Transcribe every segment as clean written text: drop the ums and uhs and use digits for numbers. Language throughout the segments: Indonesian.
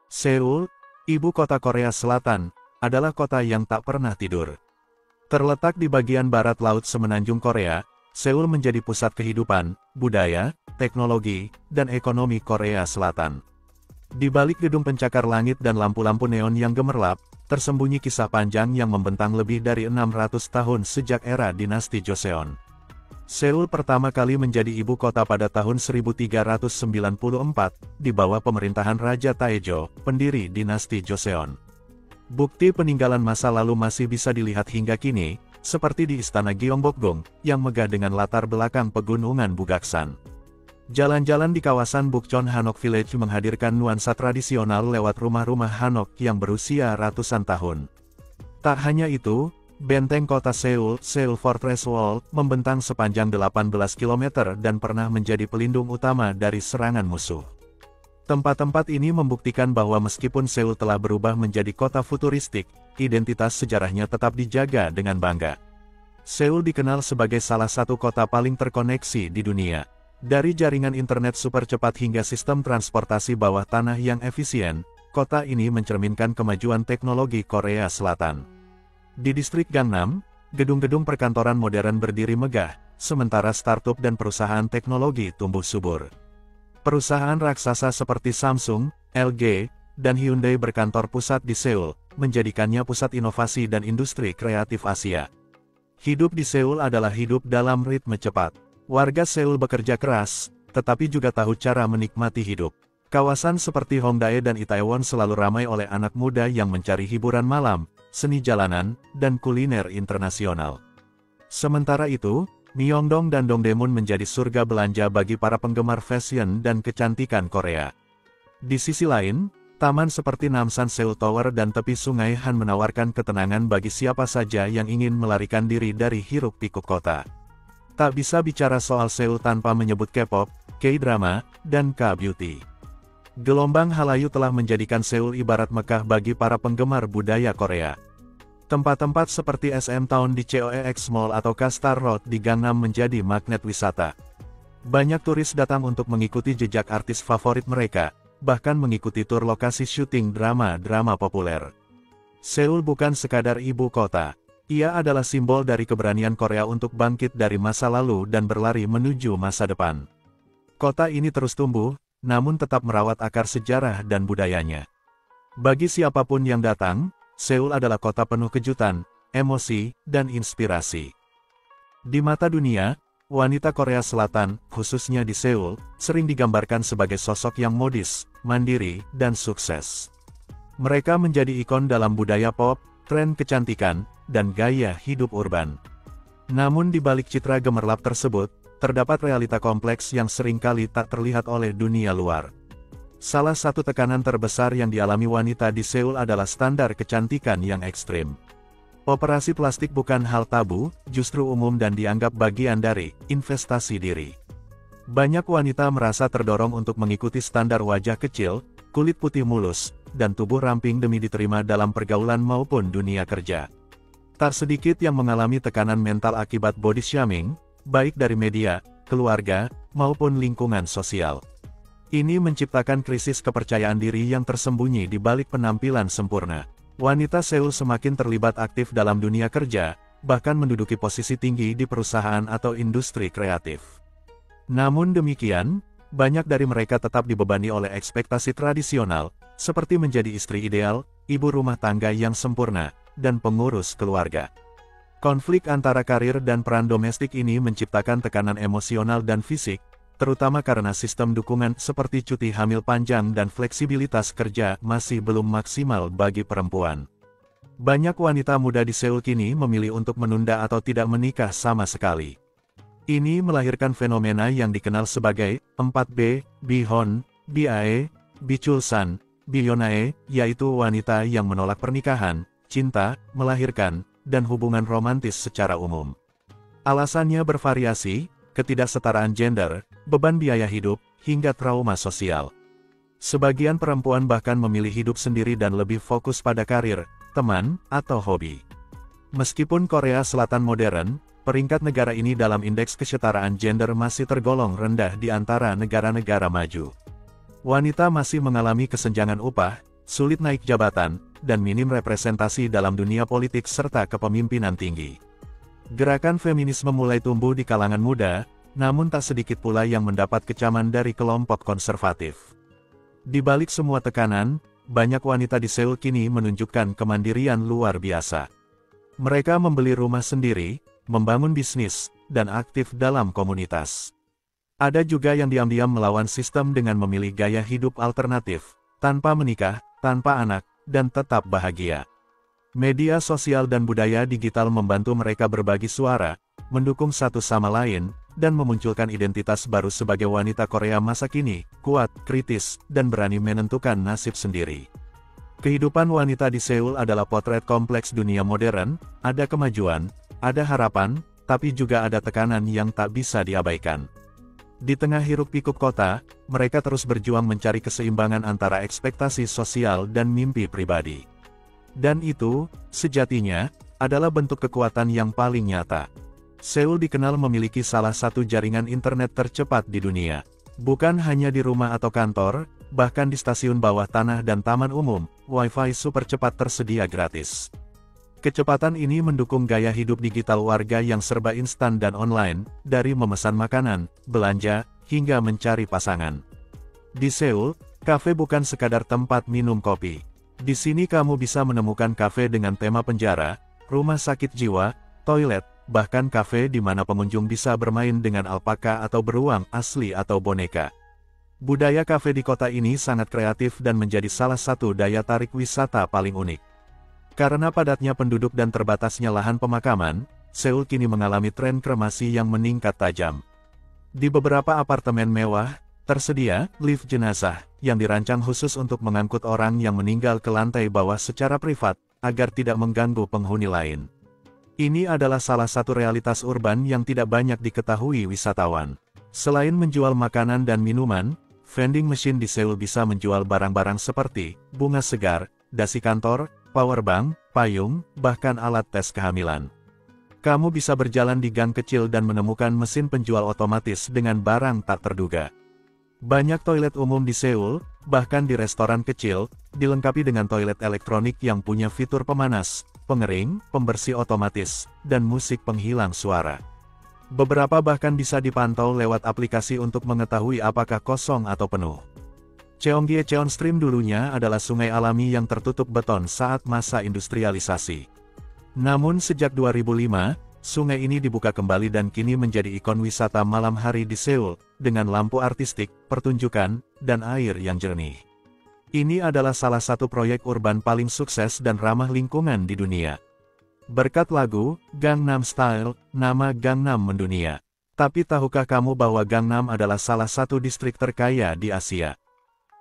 Seoul, ibu kota Korea Selatan, adalah kota yang tak pernah tidur. Terletak di bagian barat Laut Semenanjung Korea, Seoul menjadi pusat kehidupan, budaya, teknologi, dan ekonomi Korea Selatan. Di balik gedung pencakar langit dan lampu-lampu neon yang gemerlap, tersembunyi kisah panjang yang membentang lebih dari 600 tahun sejak era dinasti Joseon. Seoul pertama kali menjadi ibu kota pada tahun 1394, di bawah pemerintahan Raja Taejo, pendiri dinasti Joseon. Bukti peninggalan masa lalu masih bisa dilihat hingga kini, seperti di Istana Gyeongbokgung, yang megah dengan latar belakang pegunungan Bugaksan. Jalan-jalan di kawasan Bukchon Hanok Village menghadirkan nuansa tradisional lewat rumah-rumah Hanok yang berusia ratusan tahun. Tak hanya itu, benteng kota Seoul, Seoul Fortress Wall, membentang sepanjang 18 km dan pernah menjadi pelindung utama dari serangan musuh. Tempat-tempat ini membuktikan bahwa meskipun Seoul telah berubah menjadi kota futuristik, identitas sejarahnya tetap dijaga dengan bangga. Seoul dikenal sebagai salah satu kota paling terkoneksi di dunia. Dari jaringan internet super cepat hingga sistem transportasi bawah tanah yang efisien, kota ini mencerminkan kemajuan teknologi Korea Selatan. Di distrik Gangnam, gedung-gedung perkantoran modern berdiri megah, sementara startup dan perusahaan teknologi tumbuh subur. Perusahaan raksasa seperti Samsung, LG, dan Hyundai berkantor pusat di Seoul, menjadikannya pusat inovasi dan industri kreatif Asia. Hidup di Seoul adalah hidup dalam ritme cepat. Warga Seoul bekerja keras, tetapi juga tahu cara menikmati hidup. Kawasan seperti Hongdae dan Itaewon selalu ramai oleh anak muda yang mencari hiburan malam, seni jalanan, dan kuliner internasional. Sementara itu, Myeongdong dan Dongdaemun menjadi surga belanja bagi para penggemar fashion dan kecantikan Korea. Di sisi lain, taman seperti Namsan Seoul Tower dan tepi sungai Han menawarkan ketenangan bagi siapa saja yang ingin melarikan diri dari hiruk-pikuk kota. Tak bisa bicara soal Seoul tanpa menyebut K-pop, K-drama, dan K-beauty. Gelombang halayu telah menjadikan Seoul ibarat Mekah bagi para penggemar budaya Korea. Tempat-tempat seperti SM Town di COEX Mall atau Star Road di Gangnam menjadi magnet wisata. Banyak turis datang untuk mengikuti jejak artis favorit mereka, bahkan mengikuti tur lokasi syuting drama-drama populer. Seoul bukan sekadar ibu kota. Ia adalah simbol dari keberanian Korea untuk bangkit dari masa lalu dan berlari menuju masa depan. Kota ini terus tumbuh, namun tetap merawat akar sejarah dan budayanya. Bagi siapapun yang datang, Seoul adalah kota penuh kejutan, emosi, dan inspirasi. Di mata dunia, wanita Korea Selatan, khususnya di Seoul, sering digambarkan sebagai sosok yang modis, mandiri, dan sukses. Mereka menjadi ikon dalam budaya pop, tren kecantikan, dan gaya hidup urban. Namun di balik citra gemerlap tersebut, terdapat realita kompleks yang seringkali tak terlihat oleh dunia luar. Salah satu tekanan terbesar yang dialami wanita di Seoul adalah standar kecantikan yang ekstrim. Operasi plastik bukan hal tabu, justru umum dan dianggap bagian dari investasi diri. Banyak wanita merasa terdorong untuk mengikuti standar wajah kecil, kulit putih mulus, dan tubuh ramping demi diterima dalam pergaulan maupun dunia kerja. Tak sedikit yang mengalami tekanan mental akibat body shaming, baik dari media, keluarga, maupun lingkungan sosial. Ini menciptakan krisis kepercayaan diri yang tersembunyi di balik penampilan sempurna. Wanita Seoul semakin terlibat aktif dalam dunia kerja, bahkan menduduki posisi tinggi di perusahaan atau industri kreatif. Namun demikian, banyak dari mereka tetap dibebani oleh ekspektasi tradisional, seperti menjadi istri ideal, ibu rumah tangga yang sempurna, dan pengurus keluarga. Konflik antara karir dan peran domestik ini menciptakan tekanan emosional dan fisik, terutama karena sistem dukungan seperti cuti hamil panjang dan fleksibilitas kerja masih belum maksimal bagi perempuan. Banyak wanita muda di Seoul kini memilih untuk menunda atau tidak menikah sama sekali. Ini melahirkan fenomena yang dikenal sebagai 4B, Bihon, Biae, Bichulsan, Bionae, yaitu wanita yang menolak pernikahan, cinta, melahirkan, dan hubungan romantis secara umum. Alasannya bervariasi, ketidaksetaraan gender, beban biaya hidup, hingga trauma sosial. Sebagian perempuan bahkan memilih hidup sendiri dan lebih fokus pada karir, teman, atau hobi. Meskipun Korea Selatan modern, peringkat negara ini dalam indeks kesetaraan gender masih tergolong rendah di antara negara-negara maju. Wanita masih mengalami kesenjangan upah, sulit naik jabatan, dan minim representasi dalam dunia politik serta kepemimpinan tinggi. Gerakan feminisme mulai tumbuh di kalangan muda, namun tak sedikit pula yang mendapat kecaman dari kelompok konservatif. Di balik semua tekanan, banyak wanita di Seoul kini menunjukkan kemandirian luar biasa. Mereka membeli rumah sendiri, membangun bisnis, dan aktif dalam komunitas. Ada juga yang diam-diam melawan sistem dengan memilih gaya hidup alternatif, tanpa menikah, tanpa anak, dan tetap bahagia. Media sosial dan budaya digital membantu mereka berbagi suara, mendukung satu sama lain, dan memunculkan identitas baru sebagai wanita Korea masa kini, kuat, kritis, dan berani menentukan nasib sendiri. Kehidupan wanita di Seoul adalah potret kompleks dunia modern, ada kemajuan, ada harapan, tapi juga ada tekanan yang tak bisa diabaikan. Di tengah hiruk-pikuk kota, mereka terus berjuang mencari keseimbangan antara ekspektasi sosial dan mimpi pribadi. Dan itu, sejatinya, adalah bentuk kekuatan yang paling nyata. Seoul dikenal memiliki salah satu jaringan internet tercepat di dunia. Bukan hanya di rumah atau kantor, bahkan di stasiun bawah tanah dan taman umum, Wi-Fi super cepat tersedia gratis. Kecepatan ini mendukung gaya hidup digital warga yang serba instan dan online, dari memesan makanan, belanja, hingga mencari pasangan. Di Seoul, kafe bukan sekadar tempat minum kopi. Di sini kamu bisa menemukan kafe dengan tema penjara, rumah sakit jiwa, toilet, bahkan kafe di mana pengunjung bisa bermain dengan alpaka atau beruang asli atau boneka. Budaya kafe di kota ini sangat kreatif dan menjadi salah satu daya tarik wisata paling unik. Karena padatnya penduduk dan terbatasnya lahan pemakaman, Seoul kini mengalami tren kremasi yang meningkat tajam. Di beberapa apartemen mewah, tersedia lift jenazah, yang dirancang khusus untuk mengangkut orang yang meninggal ke lantai bawah secara privat, agar tidak mengganggu penghuni lain. Ini adalah salah satu realitas urban yang tidak banyak diketahui wisatawan. Selain menjual makanan dan minuman, vending machine di Seoul bisa menjual barang-barang seperti bunga segar, dasi kantor, powerbank, payung, bahkan alat tes kehamilan. Kamu bisa berjalan di gang kecil dan menemukan mesin penjual otomatis dengan barang tak terduga. Banyak toilet umum di Seoul, bahkan di restoran kecil, dilengkapi dengan toilet elektronik yang punya fitur pemanas, pengering, pembersih otomatis, dan musik penghilang suara. Beberapa bahkan bisa dipantau lewat aplikasi untuk mengetahui apakah kosong atau penuh. Cheonggi Cheonstream dulunya adalah sungai alami yang tertutup beton saat masa industrialisasi. Namun sejak 2005, sungai ini dibuka kembali dan kini menjadi ikon wisata malam hari di Seoul, dengan lampu artistik, pertunjukan, dan air yang jernih. Ini adalah salah satu proyek urban paling sukses dan ramah lingkungan di dunia. Berkat lagu, Gangnam Style, nama Gangnam mendunia. Tapi tahukah kamu bahwa Gangnam adalah salah satu distrik terkaya di Asia?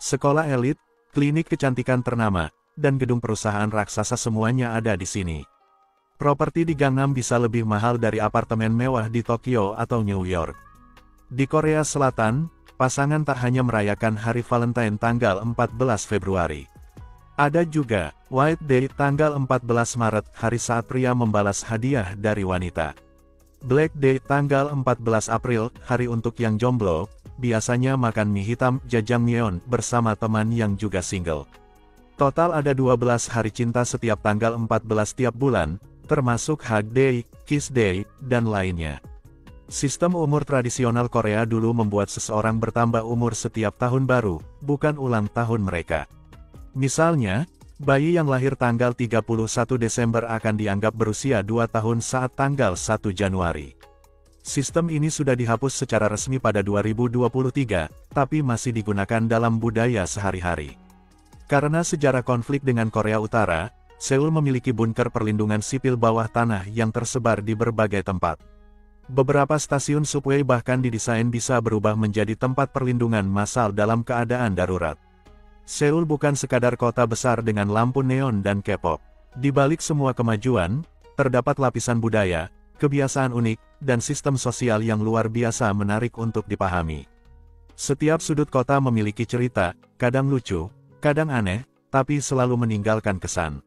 Sekolah elit, klinik kecantikan ternama, dan gedung perusahaan raksasa semuanya ada di sini. Properti di Gangnam bisa lebih mahal dari apartemen mewah di Tokyo atau New York. Di Korea Selatan, pasangan tak hanya merayakan Hari Valentine tanggal 14 Februari. Ada juga, White Day tanggal 14 Maret, hari saat pria membalas hadiah dari wanita. Black Day tanggal 14 April, hari untuk yang jomblo, biasanya makan mie hitam jajangmyeon bersama teman yang juga single. Total ada 12 hari cinta setiap tanggal 14 tiap bulan, termasuk Hug Day, Kiss Day, dan lainnya. Sistem umur tradisional Korea dulu membuat seseorang bertambah umur setiap tahun baru, bukan ulang tahun mereka. Misalnya, bayi yang lahir tanggal 31 Desember akan dianggap berusia 2 tahun saat tanggal 1 Januari. Sistem ini sudah dihapus secara resmi pada 2023, tapi masih digunakan dalam budaya sehari-hari. Karena sejarah konflik dengan Korea Utara, Seoul memiliki bunker perlindungan sipil bawah tanah yang tersebar di berbagai tempat. Beberapa stasiun subway bahkan didesain bisa berubah menjadi tempat perlindungan massal dalam keadaan darurat. Seoul bukan sekadar kota besar dengan lampu neon dan K-pop. Di balik semua kemajuan, terdapat lapisan budaya, kebiasaan unik, dan sistem sosial yang luar biasa menarik untuk dipahami. Setiap sudut kota memiliki cerita, kadang lucu, kadang aneh, tapi selalu meninggalkan kesan.